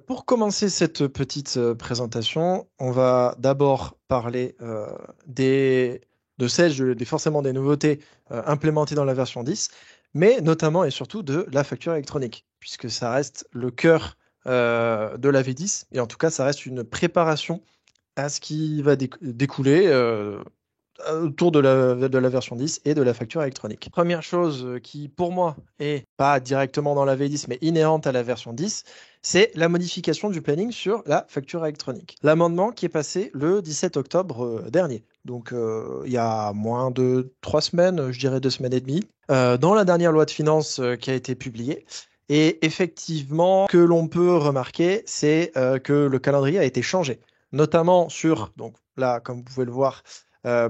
Pour commencer cette petite présentation, on va d'abord parler de Sage, forcément des nouveautés implémentées dans la version 10, mais notamment et surtout de la facture électronique, puisque ça reste le cœur de la V10, et en tout cas, ça reste une préparation à ce qui va découler autour de la version 10 et de la facture électronique. Première chose qui, pour moi, est pas directement dans la V10, mais inhérente à la version 10, c'est la modification du planning sur la facture électronique. L'amendement qui est passé le 17 octobre dernier. Donc, il y a moins de 3 semaines, je dirais 2 semaines et demie, dans la dernière loi de finances qui a été publiée. Et effectivement, ce que l'on peut remarquer, c'est que le calendrier a été changé, notamment sur, donc là, comme vous pouvez le voir,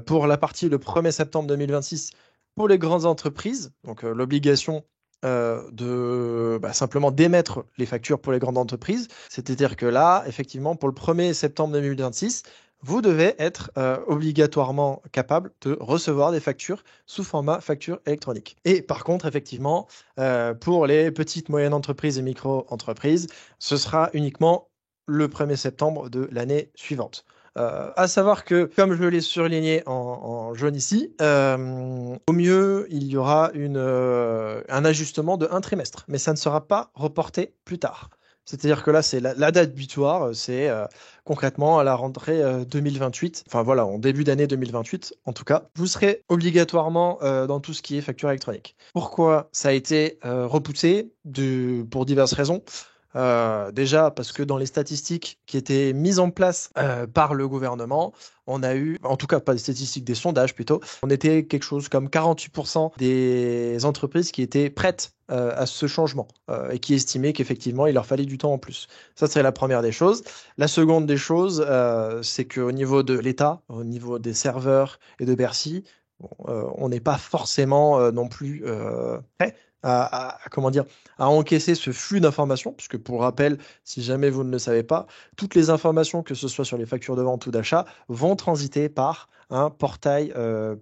pour la partie le 1er septembre 2026 pour les grandes entreprises, donc l'obligation de simplement d'émettre les factures pour les grandes entreprises. C'est-à-dire que là, effectivement, pour le 1er septembre 2026, vous devez être obligatoirement capable de recevoir des factures sous format facture électronique. Et par contre, effectivement, pour les petites, moyennes entreprises et micro-entreprises, ce sera uniquement le 1er septembre de l'année suivante. À savoir que, comme je l'ai surligné en jaune ici, au mieux, il y aura un ajustement de un trimestre, mais ça ne sera pas reporté plus tard. C'est-à-dire que là, c'est la date butoir, c'est concrètement à la rentrée 2028, enfin voilà, en début d'année 2028 en tout cas, vous serez obligatoirement dans tout ce qui est facture électronique. Pourquoi ça a été repoussé pour diverses raisons? Déjà parce que dans les statistiques qui étaient mises en place par le gouvernement, on a eu, en tout cas pas des statistiques, des sondages plutôt, on était quelque chose comme 48% des entreprises qui étaient prêtes à ce changement et qui estimaient qu'effectivement il leur fallait du temps en plus. Ça serait la première des choses. La seconde des choses, c'est qu'au niveau de l'État, au niveau des serveurs et de Bercy, bon, on n'est pas forcément non plus prêt comment dire, à encaisser ce flux d'informations, puisque pour rappel, si jamais vous ne le savez pas, toutes les informations, que ce soit sur les factures de vente ou d'achat, vont transiter par un portail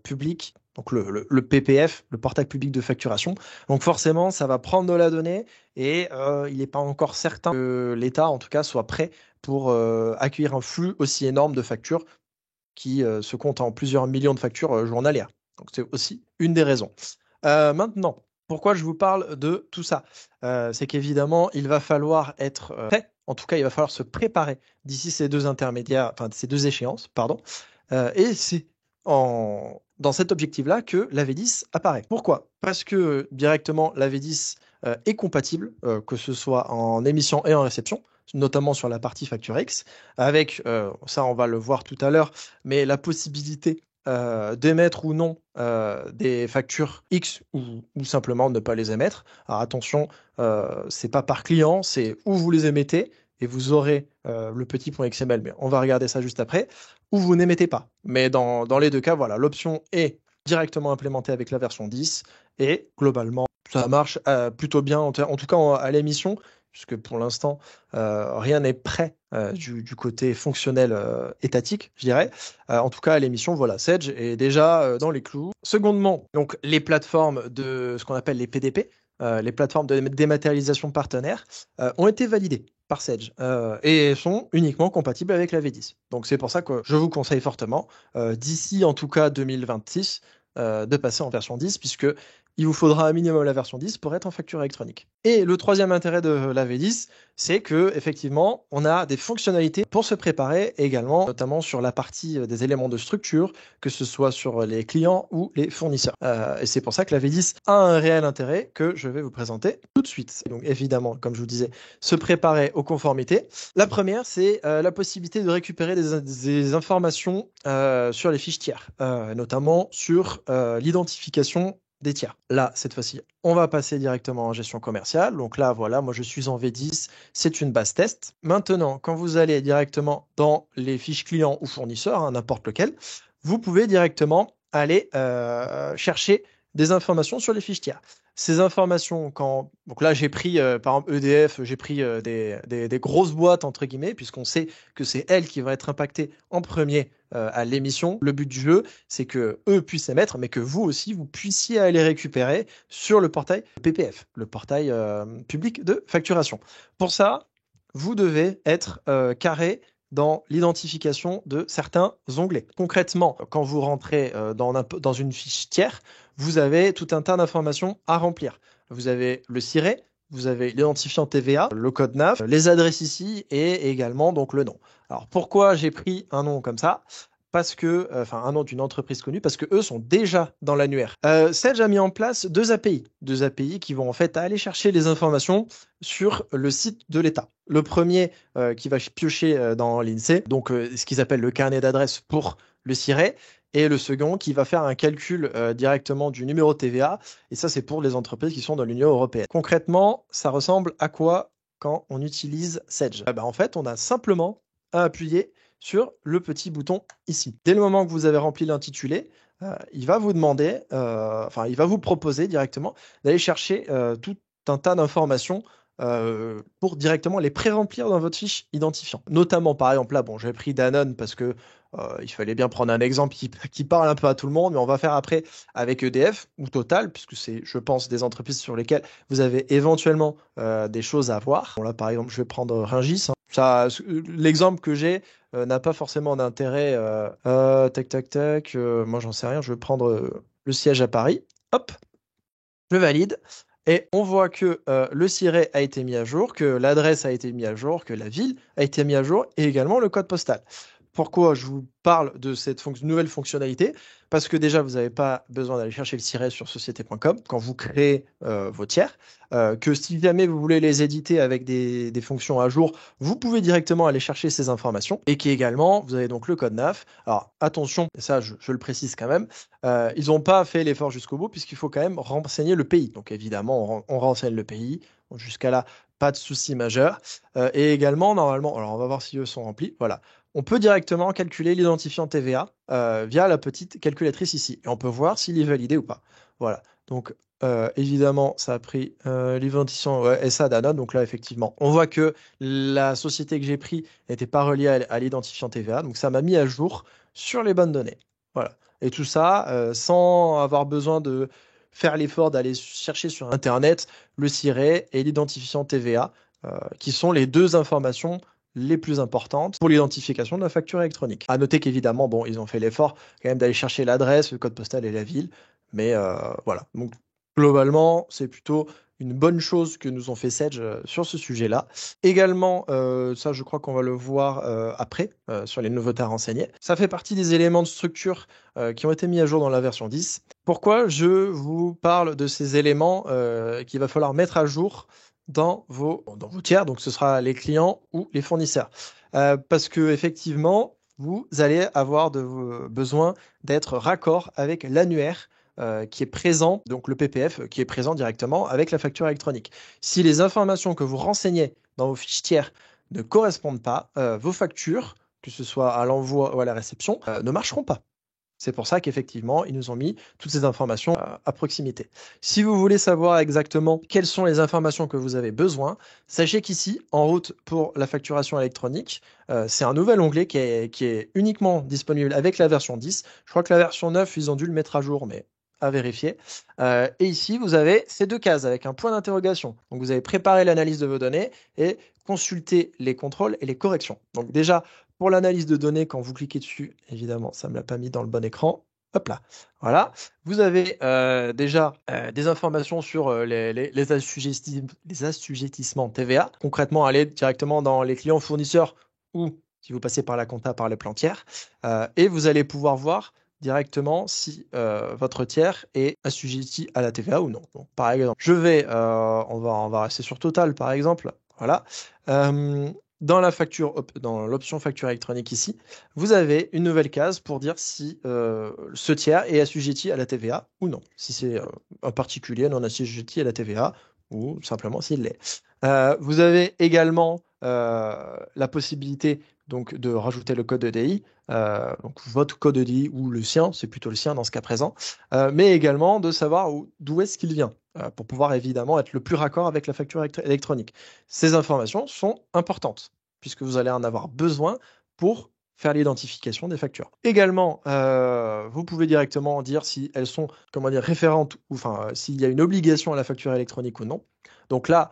public, donc le PPF, le portail public de facturation. Donc forcément, ça va prendre de la donnée et il n'est pas encore certain que l'État, en tout cas, soit prêt pour accueillir un flux aussi énorme de factures qui se compte en plusieurs millions de factures journalières. Donc c'est aussi une des raisons. Maintenant, pourquoi je vous parle de tout ça? C'est qu'évidemment, il va falloir être prêt. En tout cas, il va falloir se préparer d'ici ces deux intermédiaires, enfin ces deux échéances, pardon. Et c'est dans cet objectif-là que la V10 apparaît. Pourquoi? Parce que directement, la V10 est compatible, que ce soit en émission et en réception, notamment sur la partie Facture X, avec, ça on va le voir tout à l'heure, mais la possibilité d'émettre ou non des factures X ou simplement ne pas les émettre. Alors attention, c'est pas par client, c'est où vous les émettez et vous aurez le petit point XML, mais on va regarder ça juste après, ou vous n'émettez pas. Mais dans les deux cas, voilà, l'option est directement implémentée avec la version 10 et globalement, ça marche plutôt bien, en tout cas à l'émission, puisque pour l'instant, rien n'est prêt du côté fonctionnel étatique, je dirais. En tout cas, à l'émission, voilà, Sage est déjà dans les clous. Secondement, donc les plateformes de ce qu'on appelle les PDP, les plateformes de dématérialisation partenaires, ont été validées par Sage et sont uniquement compatibles avec la V10. Donc c'est pour ça que je vous conseille fortement, d'ici en tout cas 2026, de passer en version 10, puisque il vous faudra un minimum la version 10 pour être en facture électronique. Et le troisième intérêt de la V10, c'est que effectivement, on a des fonctionnalités pour se préparer également, notamment sur la partie des éléments de structure, que ce soit sur les clients ou les fournisseurs. Et c'est pour ça que la V10 a un réel intérêt que je vais vous présenter tout de suite. Et donc évidemment, comme je vous disais, se préparer aux conformités. La première, c'est la possibilité de récupérer des informations sur les fiches tiers, notamment sur l'identification des tiers. Là, cette fois-ci, on va passer directement en gestion commerciale. Donc là, voilà, moi je suis en V10, c'est une base test. Maintenant, quand vous allez directement dans les fiches clients ou fournisseurs, hein, n'importe lequel, vous pouvez directement aller chercher des informations sur les fiches tiers. Ces informations, donc là j'ai pris par exemple EDF, j'ai pris des grosses boîtes entre guillemets, puisqu'on sait que c'est elles qui vont être impactées en premier à l'émission. Le but du jeu, c'est que eux puissent émettre, mais que vous aussi, vous puissiez aller récupérer sur le portail PPF, le portail public de facturation. Pour ça, vous devez être carré dans l'identification de certains onglets. Concrètement, quand vous rentrez dans une fiche tiers, vous avez tout un tas d'informations à remplir. Vous avez le siret, vous avez l'identifiant TVA, le code NAF, les adresses ici et également donc le nom. Alors pourquoi j'ai pris un nom comme ça? Parce que, enfin, un nom d'une entreprise connue, parce que eux sont déjà dans l'annuaire. Sage a mis en place deux API qui vont en fait aller chercher les informations sur le site de l'État. Le premier qui va piocher dans l'INSEE, donc ce qu'ils appellent le carnet d'adresse pour le siret, et le second qui va faire un calcul directement du numéro de TVA, et ça c'est pour les entreprises qui sont dans l'Union européenne. Concrètement, ça ressemble à quoi quand on utilise Sage? En fait, on a simplement à appuyer sur le petit bouton ici. Dès le moment que vous avez rempli l'intitulé, il va vous demander, enfin, il va vous proposer directement d'aller chercher tout un tas d'informations pour directement les pré-remplir dans votre fiche identifiant. Notamment, par exemple, là, bon, j'ai pris Danone parce que il fallait bien prendre un exemple qui parle un peu à tout le monde, mais on va faire après avec EDF ou Total, puisque c'est, je pense, des entreprises sur lesquelles vous avez éventuellement des choses à voir. Bon, là, par exemple, je vais prendre Rungis, hein. Ça, l'exemple que j'ai n'a pas forcément d'intérêt. Tac, tac, tac. Moi, j'en sais rien. Je vais prendre le siège à Paris. Hop, je valide. Et on voit que le siret a été mis à jour, que l'adresse a été mise à jour, que la ville a été mise à jour et également le code postal. Pourquoi je vous parle de cette nouvelle fonctionnalité? Parce que déjà, vous n'avez pas besoin d'aller chercher le siret sur société.com quand vous créez vos tiers. Que si jamais vous voulez les éditer avec des fonctions à jour, vous pouvez directement aller chercher ces informations. Et qui également, vous avez donc le code NAF. Alors attention, et ça je le précise quand même, ils n'ont pas fait l'effort jusqu'au bout puisqu'il faut quand même renseigner le pays. Donc évidemment, on renseigne le pays. Jusqu'à là, pas de souci majeur. Et également, normalement, alors on va voir si eux sont remplis. Voilà. On peut directement calculer l'identifiant TVA via la petite calculatrice ici. Et on peut voir s'il est validé ou pas. Voilà. Donc, évidemment, ça a pris l'identifiant SA Danone. Donc là, effectivement, on voit que la société que j'ai pris n'était pas reliée à l'identifiant TVA. Donc, ça m'a mis à jour sur les bonnes données. Voilà. Et tout ça sans avoir besoin de faire l'effort d'aller chercher sur Internet le siret et l'identifiant TVA, qui sont les deux informations les plus importantes pour l'identification de la facture électronique. À noter qu'évidemment, bon, ils ont fait l'effort quand même d'aller chercher l'adresse, le code postal et la ville, mais voilà. Donc globalement, c'est plutôt une bonne chose que nous ont fait Sage sur ce sujet-là. Également, ça je crois qu'on va le voir après sur les nouveautés à renseigner. Ça fait partie des éléments de structure qui ont été mis à jour dans la version 10. Pourquoi je vous parle de ces éléments qu'il va falloir mettre à jour dans vos tiers, donc ce sera les clients ou les fournisseurs. Parce que effectivement, vous allez avoir besoin d'être raccord avec l'annuaire qui est présent, donc le PPF qui est présent directement avec la facture électronique. Si les informations que vous renseignez dans vos fiches tiers ne correspondent pas, vos factures, que ce soit à l'envoi ou à la réception, ne marcheront pas. C'est pour ça qu'effectivement, ils nous ont mis toutes ces informations à proximité. Si vous voulez savoir exactement quelles sont les informations que vous avez besoin, sachez qu'ici, en route pour la facturation électronique, c'est un nouvel onglet qui est uniquement disponible avec la version 10. Je crois que la version 9, ils ont dû le mettre à jour, mais à vérifier. Et ici, vous avez ces deux cases avec un point d'interrogation. Donc, vous avez préparé l'analyse de vos données et consulté les contrôles et les corrections. Donc déjà, pour l'analyse de données, quand vous cliquez dessus, évidemment, ça ne me l'a pas mis dans le bon écran. Hop là. Voilà. Vous avez déjà des informations sur les assujettissements TVA. Concrètement, aller directement dans les clients fournisseurs ou si vous passez par la compta, par les plans tiers. Et vous allez pouvoir voir directement si votre tiers est assujetti à la TVA ou non. Donc, par exemple, on va rester sur Total, par exemple. Voilà. Dans la facture, dans l'option facture électronique ici, vous avez une nouvelle case pour dire si ce tiers est assujetti à la TVA ou non. Si c'est un particulier non assujetti à la TVA ou simplement s'il l'est. Vous avez également la possibilité donc de rajouter le code EDI, donc votre code EDI ou le sien, c'est plutôt le sien dans ce cas présent, mais également de savoir d'où est-ce qu'il vient pour pouvoir évidemment être le plus raccord avec la facture électronique. Ces informations sont importantes puisque vous allez en avoir besoin pour faire l'identification des factures. Également, vous pouvez directement dire si elles sont, comment dire, référentes ou enfin s'il y a une obligation à la facture électronique ou non. Donc là,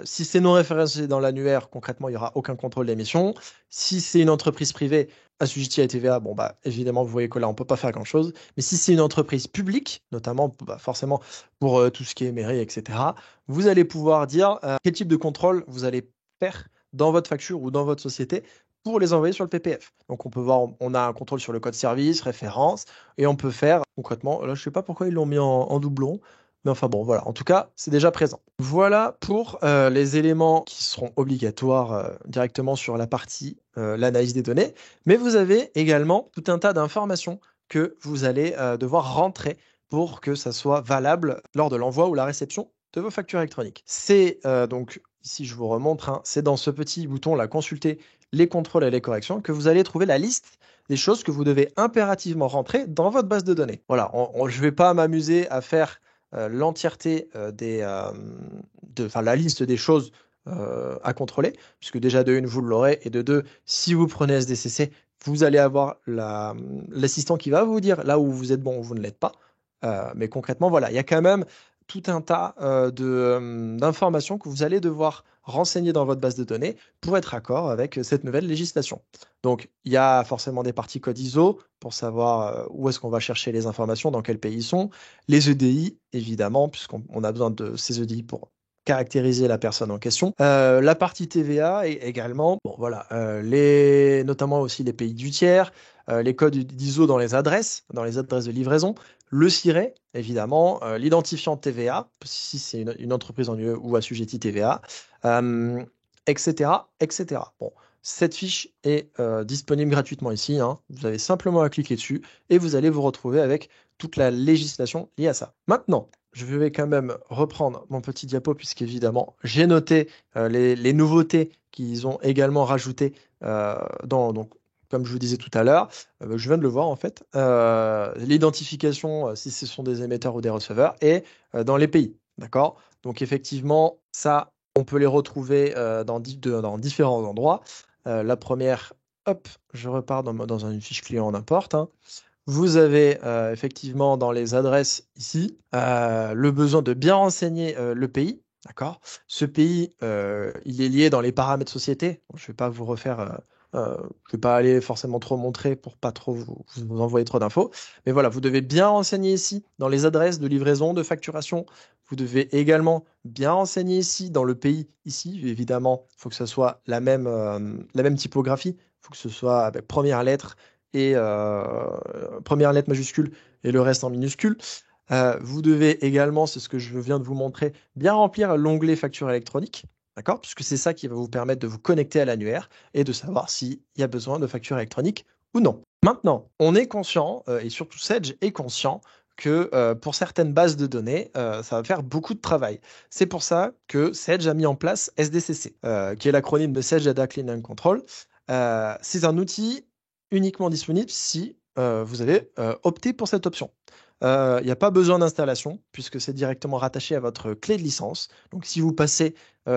Si c'est non référencé dans l'annuaire, concrètement, il n'y aura aucun contrôle d'émission. Si c'est une entreprise privée assujettie à la TVA, bon, bah, évidemment, vous voyez que là, on ne peut pas faire grand-chose. Mais si c'est une entreprise publique, notamment bah, forcément pour tout ce qui est mairie, etc., vous allez pouvoir dire quel type de contrôle vous allez faire dans votre facture ou dans votre société pour les envoyer sur le PPF. Donc on peut voir, on a un contrôle sur le code service, référence, et on peut faire concrètement, là je sais pas pourquoi ils l'ont mis en doublon, mais enfin bon voilà, en tout cas c'est déjà présent. Voilà pour les éléments qui seront obligatoires directement sur la partie l'analyse des données, mais vous avez également tout un tas d'informations que vous allez devoir rentrer pour que ça soit valable lors de l'envoi ou la réception de vos factures électroniques. C'est donc, ici je vous remontre, hein, c'est dans ce petit bouton là, consulter les contrôles et les corrections, que vous allez trouver la liste des choses que vous devez impérativement rentrer dans votre base de données. Voilà, je ne vais pas m'amuser à faire l'entièreté la liste des choses à contrôler, puisque déjà de une, vous l'aurez, et de deux, si vous prenez SDCC, vous allez avoir l'assistant qui va vous dire là où vous êtes bon ou vous ne l'êtes pas. Mais concrètement, voilà, il y a quand même tout un tas d'informations que vous allez devoir renseigner dans votre base de données pour être accord avec cette nouvelle législation. Donc, il y a forcément des parties code ISO pour savoir où est-ce qu'on va chercher les informations, dans quel pays ils sont. Les EDI, évidemment, puisqu'on a besoin de ces EDI pour caractériser la personne en question. La partie TVA également, bon, voilà, notamment aussi les pays du tiers, les codes d'ISO dans les adresses de livraison, le SIRET, évidemment, l'identifiant TVA, si c'est une entreprise en UE ou assujettie TVA, etc., etc. Bon, cette fiche est disponible gratuitement ici, hein. Vous avez simplement à cliquer dessus et vous allez vous retrouver avec toute la législation liée à ça. Maintenant, je vais quand même reprendre mon petit diapo puisqu'évidemment, j'ai noté les nouveautés qu'ils ont également rajoutées donc, comme je vous disais tout à l'heure, je viens de le voir en fait, l'identification si ce sont des émetteurs ou des receveurs et dans les pays. D'accord? Donc effectivement, ça, on peut les retrouver dans différents endroits. La première, hop, je repars dans une fiche client, n'importe, hein. Vous avez effectivement dans les adresses ici le besoin de bien renseigner le pays. D'accord? Ce pays, il est lié dans les paramètres société. Bon, je ne vais pas vous refaire, je vais pas aller forcément trop montrer pour pas trop vous envoyer trop d'infos. Mais voilà, vous devez bien renseigner ici dans les adresses de livraison, de facturation. Vous devez également bien renseigner ici dans le pays. Ici, évidemment, il faut que ce soit la même typographie. Il faut que ce soit avec première lettre et première lettre majuscule et le reste en minuscule. Vous devez également, c'est ce que je viens de vous montrer, bien remplir l'onglet facture électronique, d'accord? Puisque c'est ça qui va vous permettre de vous connecter à l'annuaire et de savoir s'il y a besoin de facture électronique ou non. Maintenant, on est conscient, et surtout Sedge est conscient, que pour certaines bases de données, ça va faire beaucoup de travail. C'est pour ça que Sedge a mis en place SDCC, qui est l'acronyme de Sedge Data Clean and Control. C'est un outil uniquement disponible si vous avez opté pour cette option. Il n'y a pas besoin d'installation puisque c'est directement rattaché à votre clé de licence. Donc si vous passez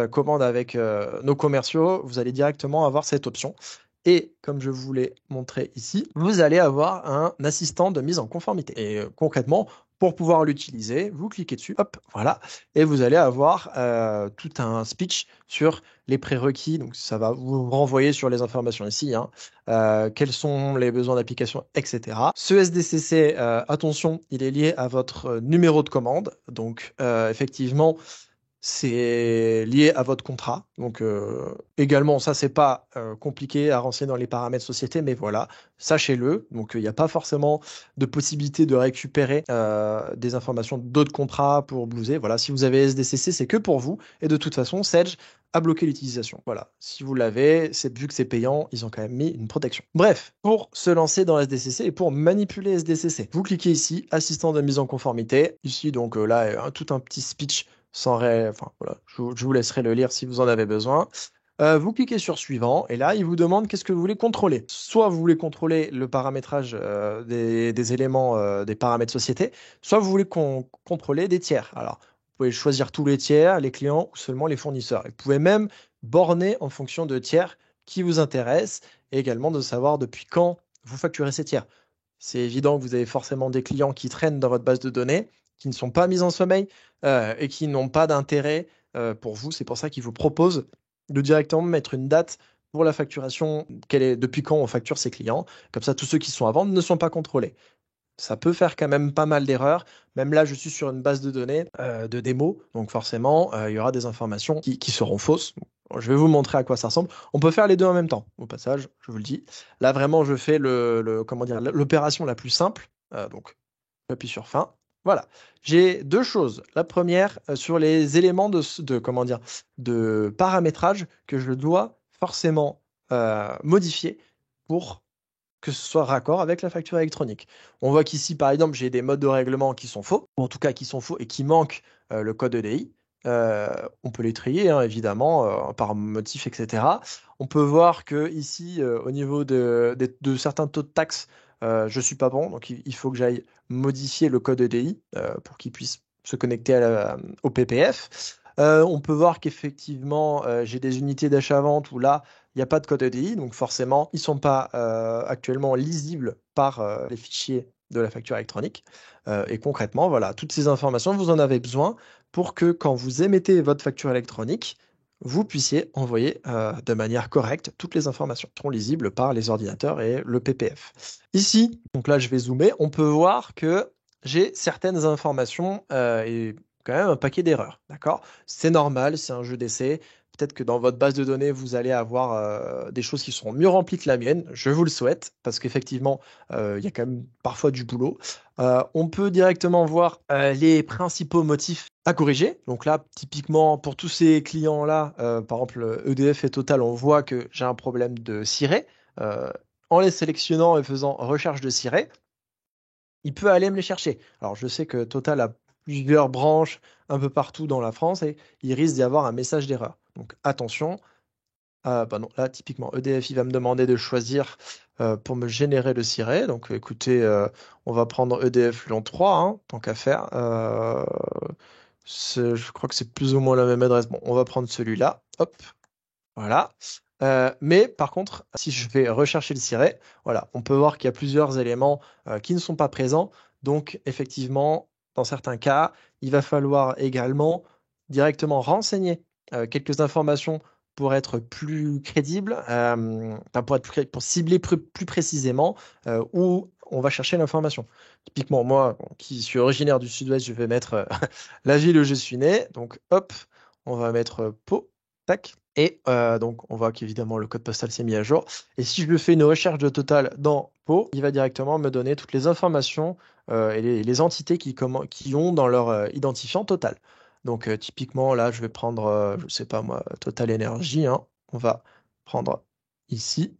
commande avec nos commerciaux, vous allez directement avoir cette option. Et comme je vous l'ai montré ici, vous allez avoir un assistant de mise en conformité. Et concrètement, pour pouvoir l'utiliser, vous cliquez dessus, hop, voilà, et vous allez avoir tout un speech sur les prérequis. Donc ça va vous renvoyer sur les informations ici, hein, quels sont les besoins d'application, etc. Ce SDCC, attention, il est lié à votre numéro de commande. Donc effectivement, c'est lié à votre contrat. Donc également, ça, c'est pas compliqué à renseigner dans les paramètres société, mais voilà, sachez-le. Donc il n'y a pas forcément de possibilité de récupérer des informations d'autres contrats pour blouser. Voilà, si vous avez SDCC, c'est que pour vous. Et de toute façon, Sedge a bloqué l'utilisation. Voilà, si vous l'avez, vu que c'est payant, ils ont quand même mis une protection. Bref, pour se lancer dans SDCC et pour manipuler SDCC, vous cliquez ici, assistant de mise en conformité. Ici, donc là, tout un petit speech enfin voilà, je vous laisserai le lire si vous en avez besoin. Vous cliquez sur suivant et là, il vous demande qu'est-ce que vous voulez contrôler. Soit vous voulez contrôler le paramétrage des éléments des paramètres société, soit vous voulez contrôler des tiers. Alors, vous pouvez choisir tous les tiers, les clients ou seulement les fournisseurs. Et vous pouvez même borner en fonction de tiers qui vous intéressent et également de savoir depuis quand vous facturez ces tiers. C'est évident que vous avez forcément des clients qui traînent dans votre base de données, qui ne sont pas mis en sommeil et qui n'ont pas d'intérêt pour vous. C'est pour ça qu'il vous propose de directement mettre une date pour la facturation, depuis quand on facture ses clients. Comme ça, tous ceux qui sont à vendre ne sont pas contrôlés. Ça peut faire quand même pas mal d'erreurs. Même là, je suis sur une base de données de démo, donc forcément, il y aura des informations qui seront fausses. Bon, je vais vous montrer à quoi ça ressemble. On peut faire les deux en même temps, au passage, je vous le dis. Là, vraiment, je fais comment dire, l'opération la plus simple. Donc, j'appuie sur fin. Voilà. J'ai deux choses. La première, sur les éléments comment dire, de paramétrage que je dois forcément modifier pour que ce soit raccord avec la facture électronique. On voit qu'ici, par exemple, j'ai des modes de règlement qui sont faux, ou en tout cas qui sont faux et qui manquent le code EDI. On peut les trier, hein, évidemment, par motif, etc. On peut voir que ici, au niveau de certains taux de taxes, je ne suis pas bon, donc il faut que j'aille modifier le code EDI pour qu'il puisse se connecter au PPF. On peut voir qu'effectivement, j'ai des unités d'achat-vente où là, il n'y a pas de code EDI, donc forcément, ils ne sont pas actuellement lisibles par les fichiers de la facture électronique. Et concrètement, voilà, toutes ces informations, vous en avez besoin pour que quand vous émettez votre facture électronique, vous puissiez envoyer de manière correcte toutes les informations qui seront lisibles par les ordinateurs et le PPF. Ici, donc là, je vais zoomer, on peut voir que j'ai certaines informations et quand même un paquet d'erreurs, d'accord? C'est normal, c'est un jeu d'essai. Peut-être que dans votre base de données, vous allez avoir des choses qui seront mieux remplies que la mienne. Je vous le souhaite, parce qu'effectivement, il y a quand même parfois du boulot. On peut directement voir les principaux motifs à corriger. Donc là, typiquement, pour tous ces clients-là, par exemple EDF et Total, on voit que j'ai un problème de ciré. Euh, En les sélectionnant et faisant recherche de ciré, il peut aller me les chercher. Alors, je sais que Total a plusieurs branches un peu partout dans la France et il risque d'y avoir un message d'erreur. Donc, attention. Bah non, là, typiquement, EDF, il va me demander de choisir pour me générer le ciré. Donc, écoutez, on va prendre EDF Lyon 3, hein, tant qu'à faire. Je crois que c'est plus ou moins la même adresse. Bon, on va prendre celui-là. Hop, voilà. Mais par contre, si je vais rechercher le ciré, voilà, on peut voir qu'il y a plusieurs éléments qui ne sont pas présents. Donc, effectivement, dans certains cas, il va falloir également directement renseigner quelques informations pour être plus crédible, enfin, pour cibler plus précisément où on va chercher l'information. Typiquement, moi, qui suis originaire du Sud-Ouest, je vais mettre la ville où je suis né. Donc, hop, on va mettre Pau. Tac. Et donc, on voit qu'évidemment, le code postal s'est mis à jour. Et si je lui fais une recherche de Total dans Pau, il va directement me donner toutes les informations et les entités qui ont dans leur identifiant Total. Donc, typiquement, là, je vais prendre, je sais pas moi, Total Énergie, hein. On va prendre ici.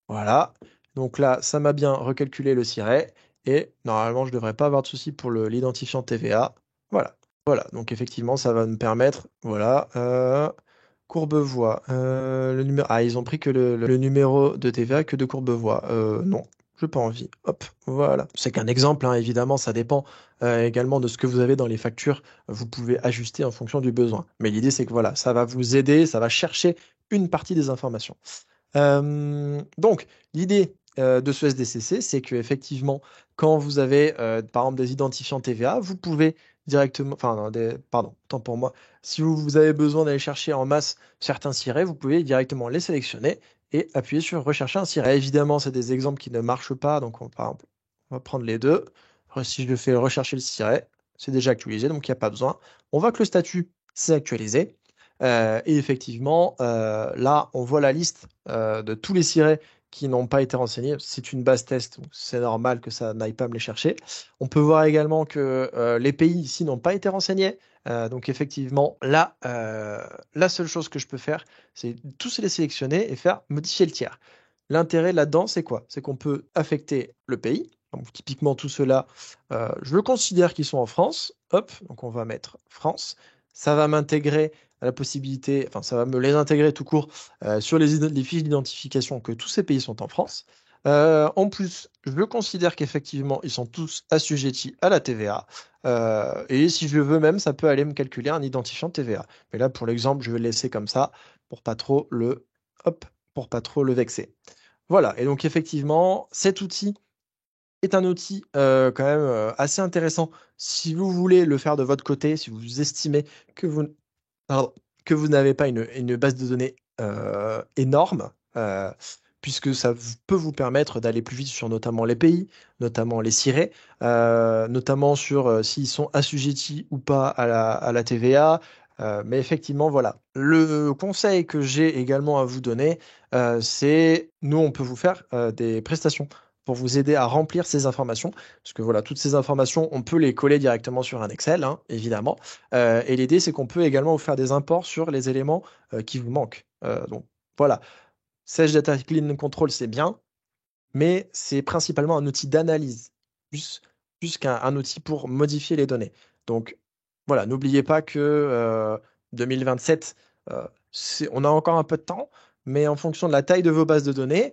Voilà. Donc là, ça m'a bien recalculé le siret. Et normalement, je ne devrais pas avoir de souci pour l'identifiant TVA. Voilà. Voilà. Donc effectivement, ça va me permettre. Voilà. Courbevoie. Le numéro. Ah, ils ont pris que le numéro de TVA que de Courbevoie. Non, je n'ai pas envie. Hop, voilà. C'est qu'un exemple, hein, évidemment, ça dépend également de ce que vous avez dans les factures. Vous pouvez ajuster en fonction du besoin. Mais l'idée, c'est que voilà, ça va vous aider, ça va chercher une partie des informations. Donc, l'idée de ce SDCC, c'est que effectivement, quand vous avez par exemple des identifiants TVA, vous pouvez directement, enfin, non, pardon, tant pour moi, si vous avez besoin d'aller chercher en masse certains sirets, vous pouvez directement les sélectionner et appuyer sur rechercher un siret. Évidemment, c'est des exemples qui ne marchent pas, donc par exemple, on va prendre les deux. Si je fais rechercher le siret, c'est déjà actualisé, donc il n'y a pas besoin. On voit que le statut s'est actualisé. Et effectivement, là, on voit la liste de tous les sirets qui n'ont pas été renseignés. C'est une base test, donc c'est normal que ça n'aille pas me les chercher. On peut voir également que les pays ici n'ont pas été renseignés. Donc effectivement, là, la seule chose que je peux faire, c'est tous les sélectionner et faire modifier le tiers. L'intérêt là-dedans, c'est quoi? C'est qu'on peut affecter le pays. Donc, typiquement, tout cela, je considère qu'ils sont en France. Hop, donc on va mettre France. Ça va m'intégrer à la possibilité, enfin, ça va me les intégrer tout court sur les fiches d'identification que tous ces pays sont en France. En plus, je considère qu'effectivement, ils sont tous assujettis à la TVA. Et si je veux même, ça peut aller me calculer un identifiant TVA. Mais là, pour l'exemple, je vais le laisser comme ça pour pas trop hop, pour pas trop le vexer. Voilà. Et donc, effectivement, cet outil est un outil quand même assez intéressant si vous voulez le faire de votre côté, si vous estimez que vous pardon, que vous n'avez pas une base de données énorme, puisque peut vous permettre d'aller plus vite sur notamment les pays, notamment les cirés, notamment sur s'ils sont assujettis ou pas à la TVA. Mais effectivement, voilà. Le conseil que j'ai également à vous donner, c'est nous, on peut vous faire des prestations pour vous aider à remplir ces informations. Parce que voilà, toutes ces informations, on peut les coller directement sur un Excel, hein, évidemment. Et l'idée, c'est qu'on peut également vous faire des imports sur les éléments qui vous manquent. Donc voilà, Sage Data Clean Control, c'est bien, mais c'est principalement un outil d'analyse, plus, plus qu'un un outil pour modifier les données. Donc voilà, n'oubliez pas que 2027, on a encore un peu de temps, mais en fonction de la taille de vos bases de données,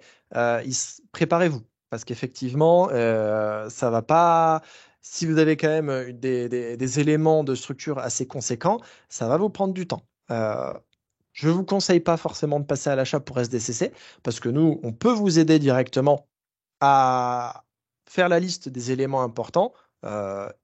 préparez-vous. Parce qu'effectivement, ça va pas. Si vous avez quand même des éléments de structure assez conséquents, ça va vous prendre du temps. Je ne vous conseille pas forcément de passer à l'achat pour SDCC, parce que nous, on peut vous aider directement à faire la liste des éléments importants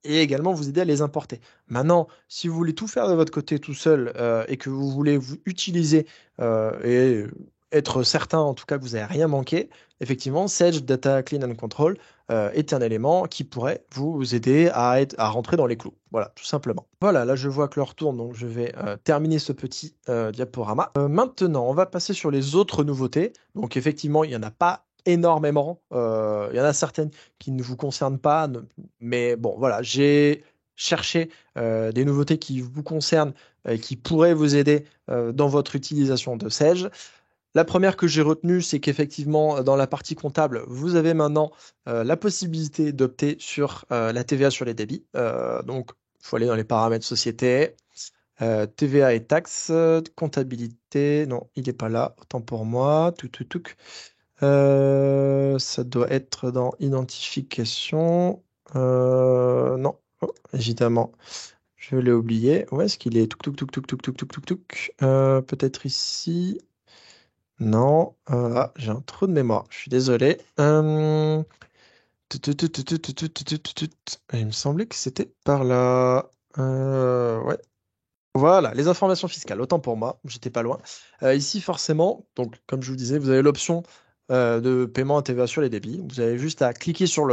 et également vous aider à les importer. Maintenant, si vous voulez tout faire de votre côté tout seul et que vous voulez vous utiliser et être certain en tout cas que vous n'avez rien manqué, effectivement, Sage Data Clean and Control est un élément qui pourrait vous aider à rentrer dans les clous. Voilà, tout simplement. Voilà, là je vois que l'heure tourne, donc je vais terminer ce petit diaporama. Maintenant, on va passer sur les autres nouveautés. Donc effectivement, il n'y en a pas énormément. Il y en a certaines qui ne vous concernent pas, mais bon, voilà, j'ai cherché des nouveautés qui vous concernent et qui pourraient vous aider dans votre utilisation de Sage. La première que j'ai retenue, c'est qu'effectivement, dans la partie comptable, vous avez maintenant la possibilité d'opter sur la TVA sur les débits. Donc, il faut aller dans les paramètres société, TVA et taxes, comptabilité. Non, il n'est pas là. Autant pour moi. Tout, tout, tout. Ça doit être dans identification. Non, oh, évidemment. Je l'ai oublié. Où est-ce qu'il est? Touc, touc, touc, touc, touc, touc, touc, touc, touc. Peut-être ici. Non. J'ai un trou de mémoire. Je suis désolé. Tut, tut, tut, tut, tut, tut, tut, tut, tut, tut. Il me semblait que c'était par là. Ouais. Voilà, les informations fiscales, autant pour moi, j'étais pas loin. Ici, forcément, donc comme je vous disais, vous avez l'option de paiement à TVA sur les débits. Vous avez juste à cliquer sur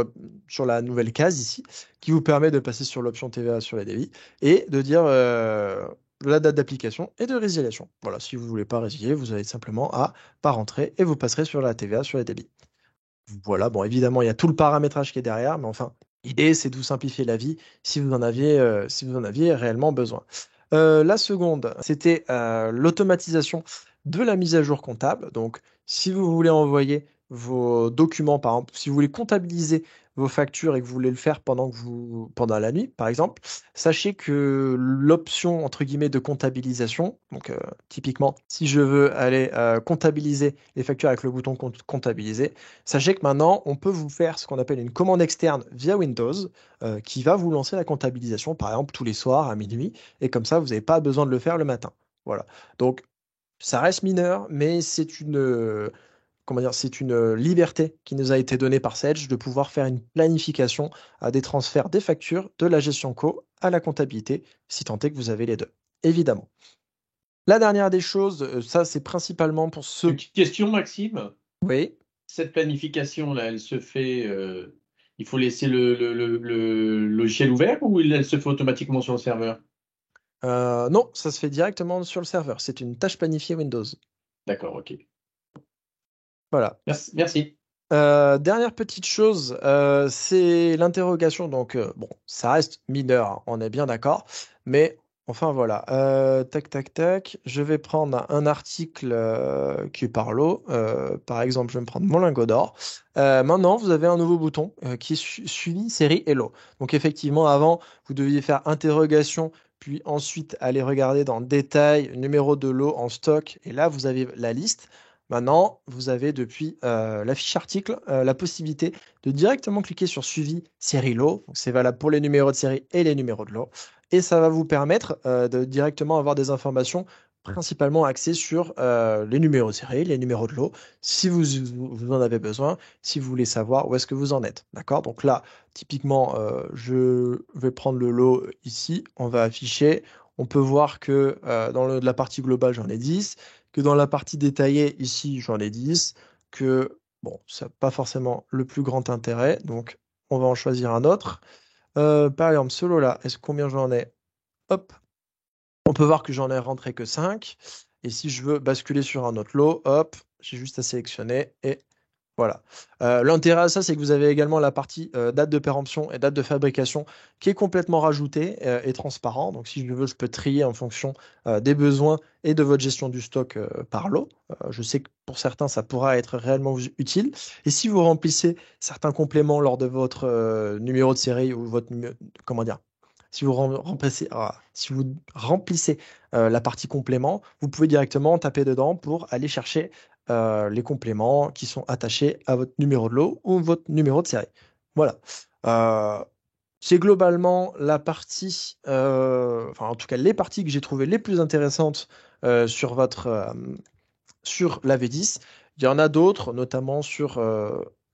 la nouvelle case ici, qui vous permet de passer sur l'option TVA sur les débits et de dire la date d'application et de résiliation. Voilà, si vous voulez pas résilier, vous avez simplement à pas rentrer et vous passerez sur la TVA sur les débits. Voilà, bon, évidemment, il y a tout le paramétrage qui est derrière, mais enfin, l'idée, c'est de vous simplifier la vie si vous en aviez réellement besoin. La seconde, c'était l'automatisation de la mise à jour comptable. Donc, si vous voulez envoyer vos documents, par exemple, si vous voulez comptabiliser vos factures et que vous voulez le faire pendant la nuit, par exemple, sachez que l'option entre guillemets de comptabilisation, donc typiquement, si je veux aller comptabiliser les factures avec le bouton comptabiliser, sachez que maintenant, on peut vous faire ce qu'on appelle une commande externe via Windows qui va vous lancer la comptabilisation, par exemple, tous les soirs à minuit, et comme ça, vous n'avez pas besoin de le faire le matin. Voilà. Donc, ça reste mineur, mais c'est comment dire, c'est une liberté qui nous a été donnée par Sage de pouvoir faire une planification à des transferts des factures de la gestion co à la comptabilité, si tant est que vous avez les deux, évidemment. La dernière des choses, ça c'est principalement pour Une ceux... petite question, Maxime. Oui. Cette planification-là, elle se fait, il faut laisser le logiciel ouvert ou elle se fait automatiquement sur le serveur? Non, ça se fait directement sur le serveur. C'est une tâche planifiée Windows. D'accord, ok. Voilà. Merci. Merci. Dernière petite chose, c'est l'interrogation. Donc, bon, ça reste mineur, hein, on est bien d'accord. Mais enfin, voilà. Tac, tac, tac. Je vais prendre un article qui parle l'eau. Par exemple, je vais me prendre mon lingot d'or. Maintenant, vous avez un nouveau bouton qui est suivi série Hello. Donc, effectivement, avant, vous deviez faire interrogation, puis ensuite aller regarder dans détail, numéro de lot en stock. Et là, vous avez la liste. Maintenant, vous avez depuis la fiche article la possibilité de directement cliquer sur suivi série lot. Donc, c'est valable pour les numéros de série et les numéros de lot. Et ça va vous permettre de directement avoir des informations principalement axées sur les numéros de série, les numéros de lot, si vous en avez besoin, si vous voulez savoir où est-ce que vous en êtes. D'accord? Donc là, typiquement, je vais prendre le lot ici. On va afficher. on peut voir que dans la partie globale, j'en ai 10, que dans la partie détaillée, ici, j'en ai 10, que, bon, ça n'a pas forcément le plus grand intérêt, donc on va en choisir un autre. Par exemple, ce lot-là, combien j'en ai? Hop, on peut voir que j'en ai rentré que 5. Et si je veux basculer sur un autre lot, hop, j'ai juste à sélectionner et voilà. L'intérêt à ça, c'est que vous avez également la partie date de péremption et date de fabrication qui est complètement rajoutée et transparent. Donc si je veux, je peux trier en fonction des besoins et de votre gestion du stock par lot. Je sais que pour certains, ça pourra être réellement utile. Et si vous remplissez certains compléments lors de votre numéro de série ou votre comment dire, si vous si vous remplissez la partie complément, vous pouvez directement taper dedans pour aller chercher les compléments qui sont attachés à votre numéro de lot ou votre numéro de série. Voilà. Euh, c'est globalement la partie, enfin en tout cas les parties que j'ai trouvées les plus intéressantes sur la V10. Il y en a d'autres, notamment sur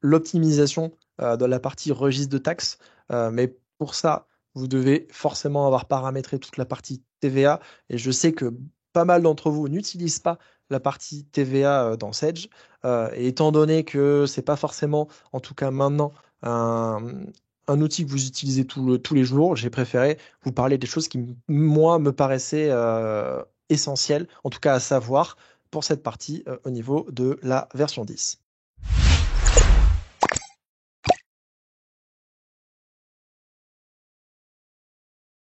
l'optimisation de la partie registre de taxes. Mais pour ça, vous devez forcément avoir paramétré toute la partie TVA. Et je sais que pas mal d'entre vous n'utilisent pas la partie TVA dans Sage. Et étant donné que c'est pas forcément, en tout cas maintenant, un, un outil que vous utilisez tous les jours, j'ai préféré vous parler des choses qui, moi, me paraissaient essentielles, en tout cas à savoir pour cette partie au niveau de la version 10.